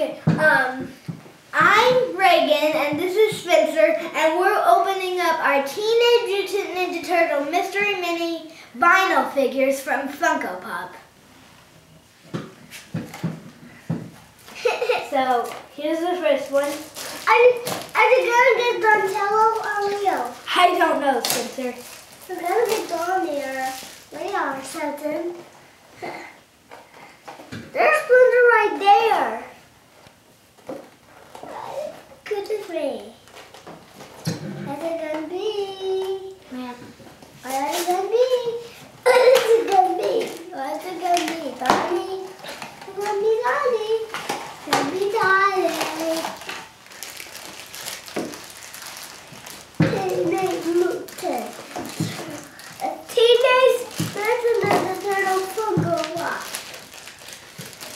Okay, I'm Reagan, and this is Spencer, and we're opening up our Teenage Mutant Ninja Turtle Mystery Mini vinyl figures from Funko Pop. So, here's the first one. Are they gonna get Donatello or Leo? I don't know, Spencer. They're gonna get Donnie or Leo or something. There's Splinter right there. Goodness me. What's it gonna be? Man. What's it gonna be? What's it gonna be? What's it gonna be? Donnie? It's gonna be Donnie. It's gonna be Donnie. Teenage Mutant. A Teenage Mutant Turtle Funko Pop.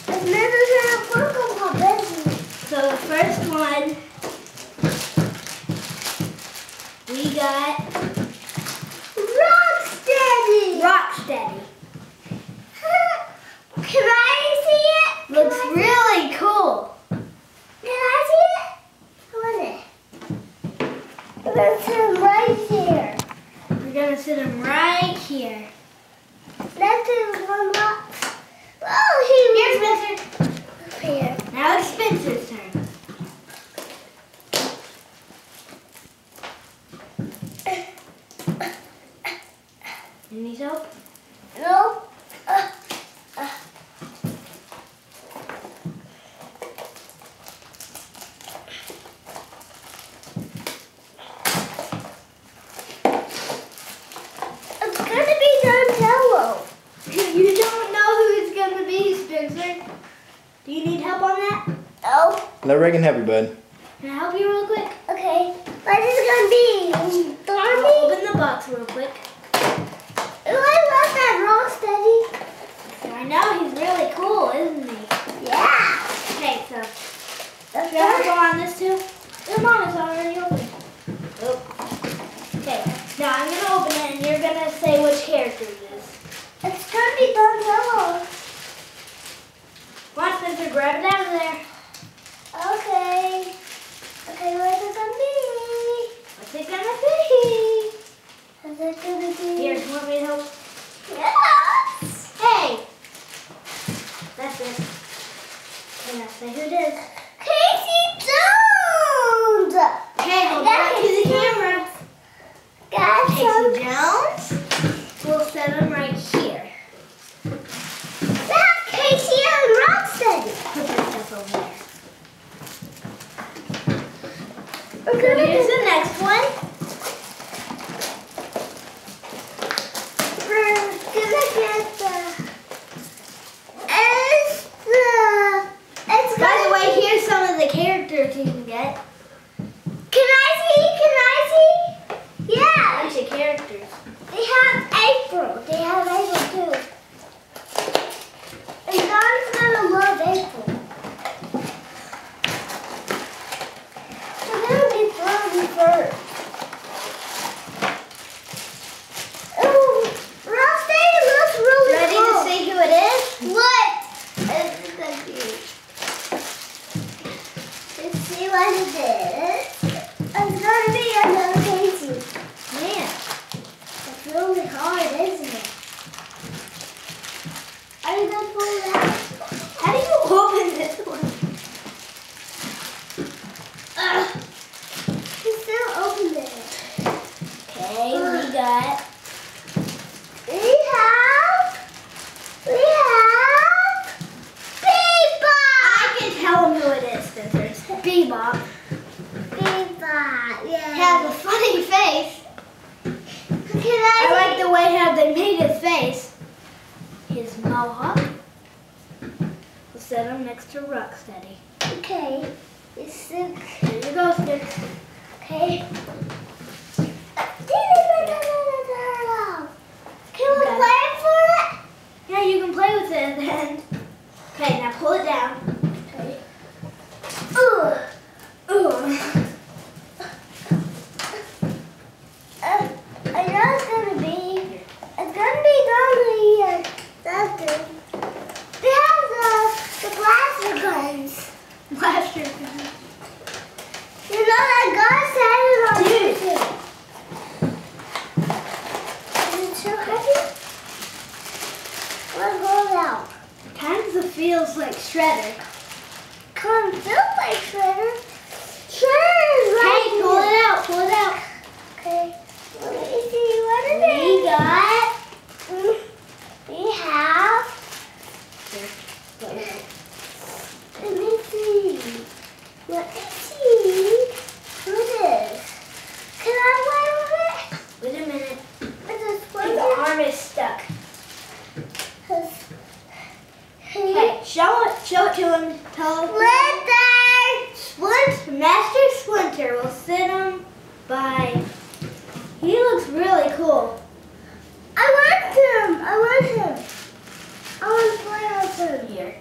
It's Ninja Turtle Funko Pop, isn't it? So the first one, we got Rocksteady. Rocksteady. Can I see it? Looks really cool. Can I see it? I want it. Let's put him right here. We're gonna sit him right here. Let's do one more. Oh, Here's Spencer. here. Now it's Spencer's turn. You need help? No. It's gonna be Donatello. You don't know who it's gonna be, Spencer. Do you need help on that? Oh. Let Reagan help you, bud. Can I help you real quick? Okay. What is it gonna be? I'll Donnie? open the box real quick. Oh, I love that Rocksteady. I know, he's really cool, isn't he? Yeah. Okay, so, That's should I good. go on this too? Come on, it's already open. Oh. Okay, now I'm gonna open it and you're gonna say which character it is. It's gonna be Donatello. Come on, Spencer, grab it out of there. Okay. Okay, what's it gonna be? What's it gonna be? What's it gonna be? Here, you want me to help? Yes. Hey! That's it. Okay, now say who it is. Casey Jones. Okay, hold back to the camera. Got some. Casey Jones. We'll set him right here. That's Casey and Rocksteady. Put that stuff over there. We're So gonna here's do the next one. We're gonna get the. It's By the gonna way, be- here's some of the characters you can get. Can I see? Can I see? Yeah. Bunch of characters. They have April. They have April too. And Don's gonna love April. We're gonna be Brody first. Ooh, Rocksteady looks really Ready cool. to see who it is? What? It's gonna be. Let's see what it is. It's gonna be another Casey. Man. It's really hard, isn't it? Are you gonna pull it out? How do you open this one? You still opened it. Okay, we got. We have Bebop. I can tell him who it is, Spencer. It's Bebop. Bebop, He yeah. has a funny face. Can I I like the way how they made his face. His mohawk. We'll set him next to Rocksteady. Okay. It's still. Here you go, Spencer. Okay. Can we Okay. play for it? Yeah, you can play with it then. Okay, now pull it down. Okay. Ooh. Ooh. I know it's gonna be. It's gonna be down here. That's good. They have the blaster guns. Kind of feels like Shredder. Kind of feels like Shredder. Shredder's right Hey, pull it out, pull it out. Okay. Let me see what it is. We have. Let me see. Let me see. Who is? Can I play with it? Wait a minute. It's a The arm is stuck. Okay. Okay, show it to him. Tell him. Master Splinter will sit him by. He looks really cool. I want him. I want him. I want to play with him. Here.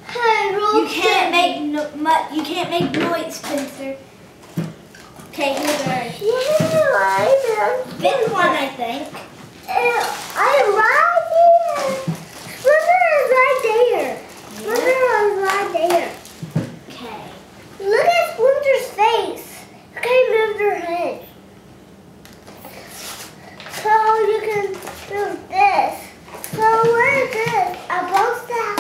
Hey, roll. You can't make noise, Spencer. Okay, here's ours. Yeah, This one, I think. I'm right here. Splinter is right there. Splinter is right there. Okay. Look at Splinter's face. Look how he moved her head. So you can move this. So what is this? A bow staff?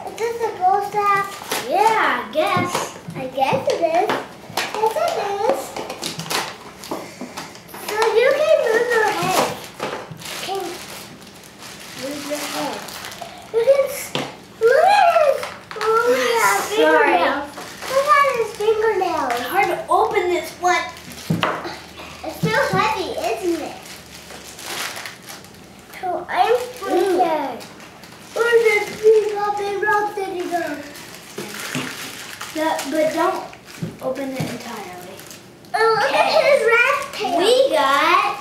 Is this a bow staff? Yeah, I guess. I guess it is. Yes, it is. So you can move your head. You can move your head. You can look at his. Oh, yeah, Sorry. fingernails. Look at his fingernails. It's hard to open this one. It's so heavy, isn't it? So I'm scared. Where's this big rock that he goes? But don't open it entirely. Oh, look at his rat tail. We got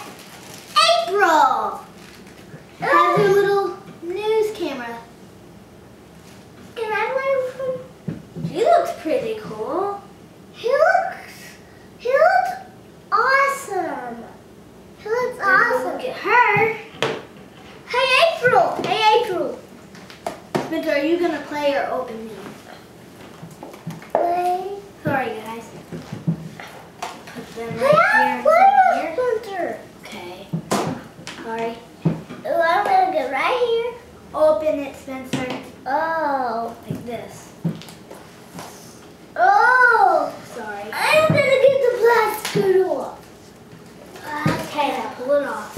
April. Has a little news camera. Can I play with him? She looks pretty cool. He looks awesome. He looks awesome. Look at her. Hey, April. Hey, April. Spencer, are you gonna play or open these? Play. Sorry, guys. Put them Hey, right play here. with Spencer. Okay. Sorry. Oh, I'm gonna get right here. Open it, Spencer. Oh. Like this. Oh. Sorry. I'm gonna get the plastic off. Okay, now pull it off.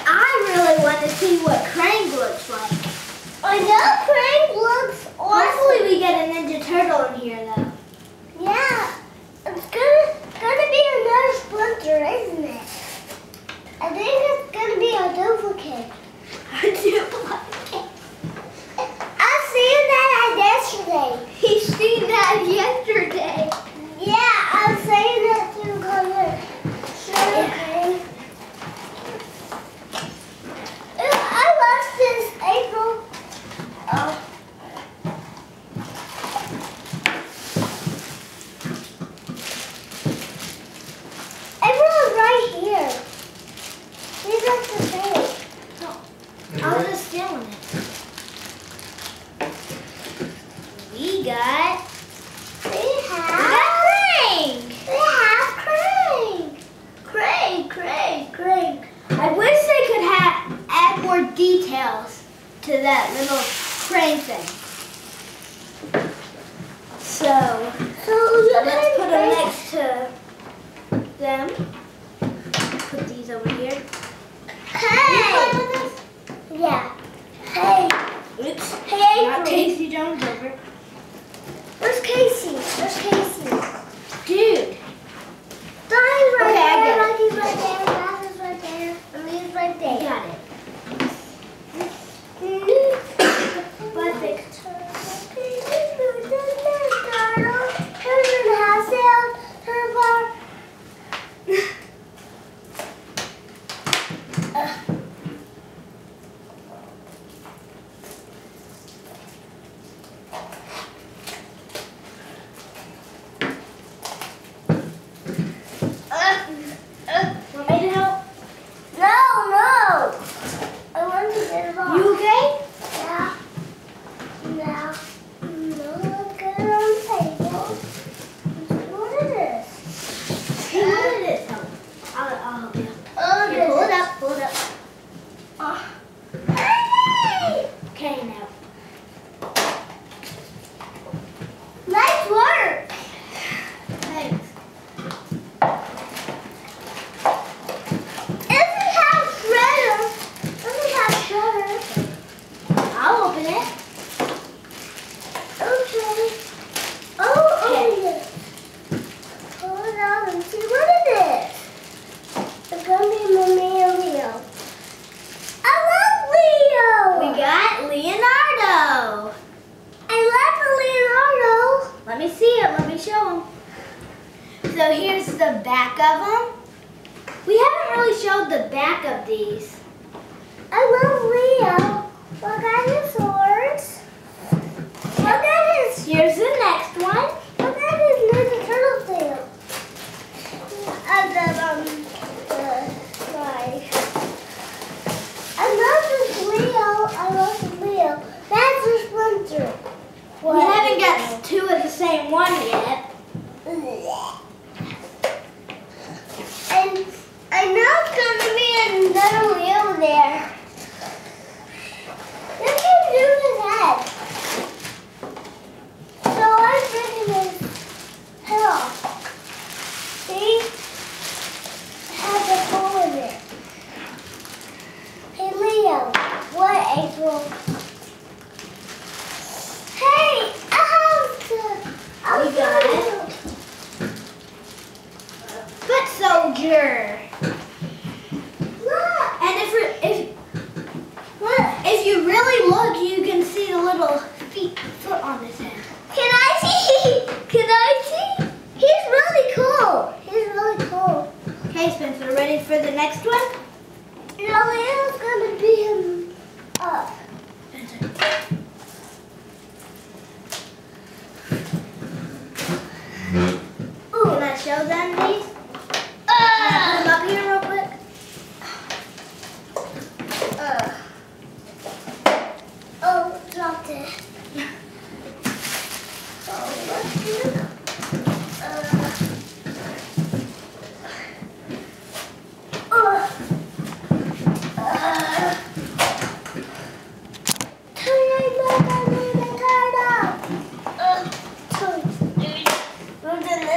I really want to see what Krang looks like. I know Krang looks awesome. Hopefully we get a Ninja Turtle in here though. Yeah. It's gonna be another Splinter, isn't it? I think it's gonna be a duplicate. I've seen that yesterday. He's seen that yesterday. Yeah, I'm saying it through color. Okay. I love this, April. Oh. April is right here. She's at the face. I was just stealing it. We got Krang. We have Krang. Krang. I wish they could add more details to that little Krang thing. So let's put them next to them. Put these over here. Hey. Yeah. Hey. Oops. Hey, Not April. Casey Jones over. Where's Casey? Dude. Donnie's right Okay, I there. got Rocky's right there. Mathis right there. Amelia's right there. Got it. Perfect. show the back of these. I love Leo. Look at his swords. Look at his. Here's the next one. Look at his Ninja Turtle tail. I love this Leo. I love this Leo. That's a Splinter. We haven't got two of the same one yet. And I know it's going to be another Leo there. Look at his head. So I'm taking his head off. See? It has a hole in it. Hey Leo, what April? Hey, We got it. Foot soldier. Look. And if you really look, you can see the little foot on his head. Can I see? Can I see? He's really cool. He's really cool. Okay, Spencer, ready for the next one? Now Leo's gonna beat him up. Ooh, can I show them these? Can I put them up here real quick? Oh, dropped it. Oh, let's do it.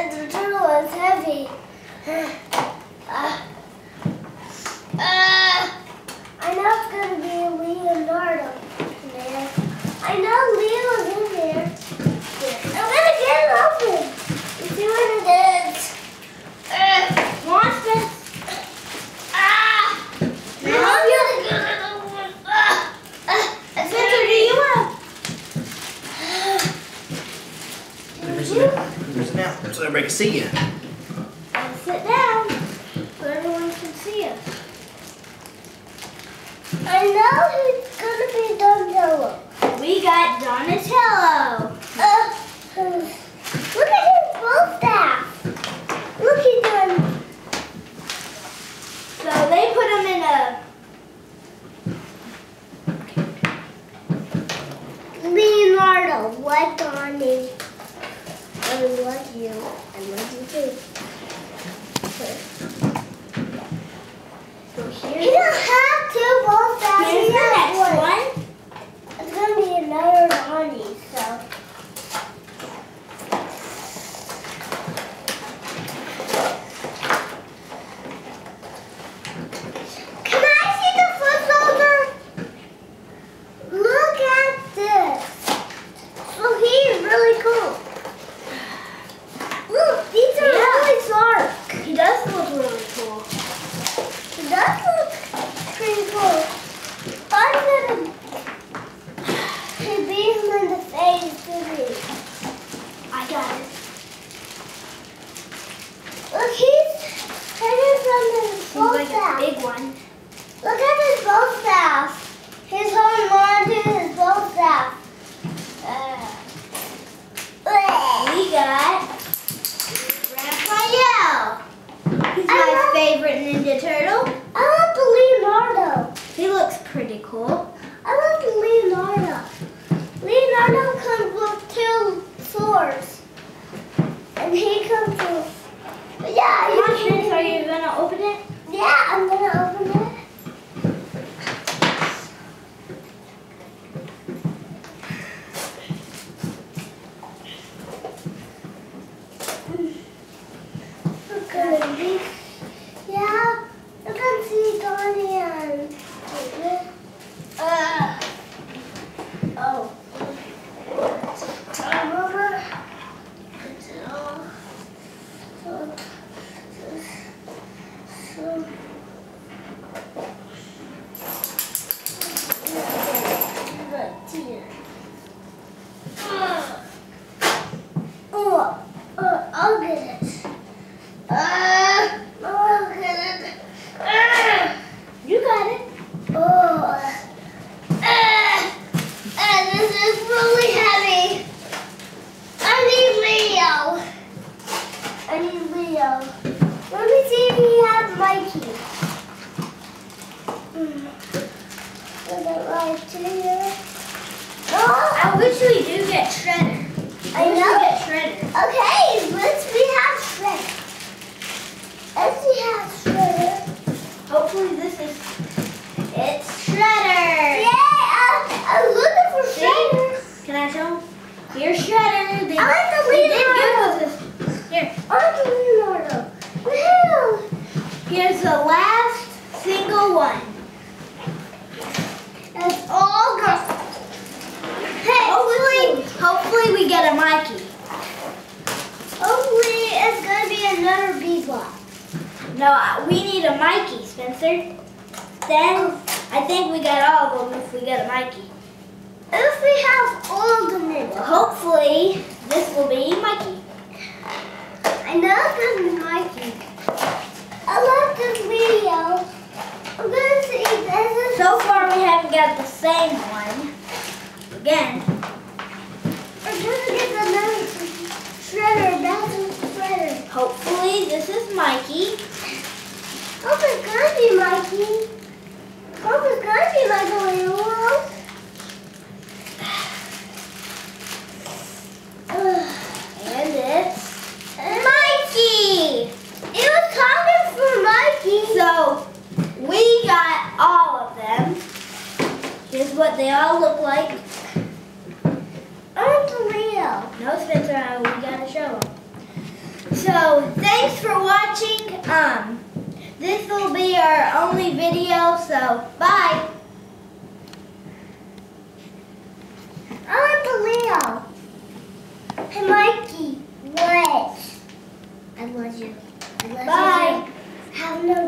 The turtle is heavy. I know it's going to be Leonardo in there. I know Leo's in there. I'm going to get it open. You see what it is? Come on, Spence. Now I'm going to get it open. Spencer, do you want There's an out so everybody can see you. to sit down so everyone can see us? I know he's going to be Donatello. We got Donatello. Look at his bow staff. Look at them. So they put him in a... Leonardo, what on me? I love you. I love you too. So He here's, don't have two bow staffs. here's He the has next one. one. It's going to be another Ronnie, so. Can I see the foot soldier? Look at this. So he's really cool. Look, these are really sharp. He does look really cool. It does look pretty cool. I'm gonna beat him in the face, didn't I got it. Look, he's hanging from his He's bow like a staff. big one. Look at his bow staff. He's holding on to his bow staff. We got Raphael. He's my favorite Ninja Turtle. I love the Leonardo. He looks pretty cool. I love the Leonardo. Leonardo comes with two swords. And he comes with... Yeah, Come on, Spence, are you going to open it? Yeah, I'm gonna open it. I wish we do get Shredder. I wish know. we get Shredder. Okay, we have Shredder. We have Shredder. Hopefully this is... It's Shredder! Yay! I'm looking for Shredder. Can I show them? Here's Shredder. I like the Leonardo. They did good with this. Here. I like the Leonardo. Woohoo! Here's the last single one. That's all gone. Hey, Hopefully we get a Mikey. hopefully it's gonna be another B-block. No, we need a Mikey, Spencer. Then I think we get all of them if we get a Mikey. If we have all of them in. Well, hopefully this will be Mikey. I know this is Mikey. I love this video. I'm gonna see this is So far we haven't got the same one. Again. I'm gonna get another Shredder. That's a Shredder. Hopefully this is Mikey. Hope it's gonna be Mikey. Hope it's gonna be like a little one. And it's Mikey! It was talking for Mikey. So we got all of them. Here's what they all look like. I'm the real. No, Spencer, we gotta show them. So thanks for watching. This will be our only video, so bye. I'm the Leo. Hey, Mikey. What? I love you. I love Bye. you. Have no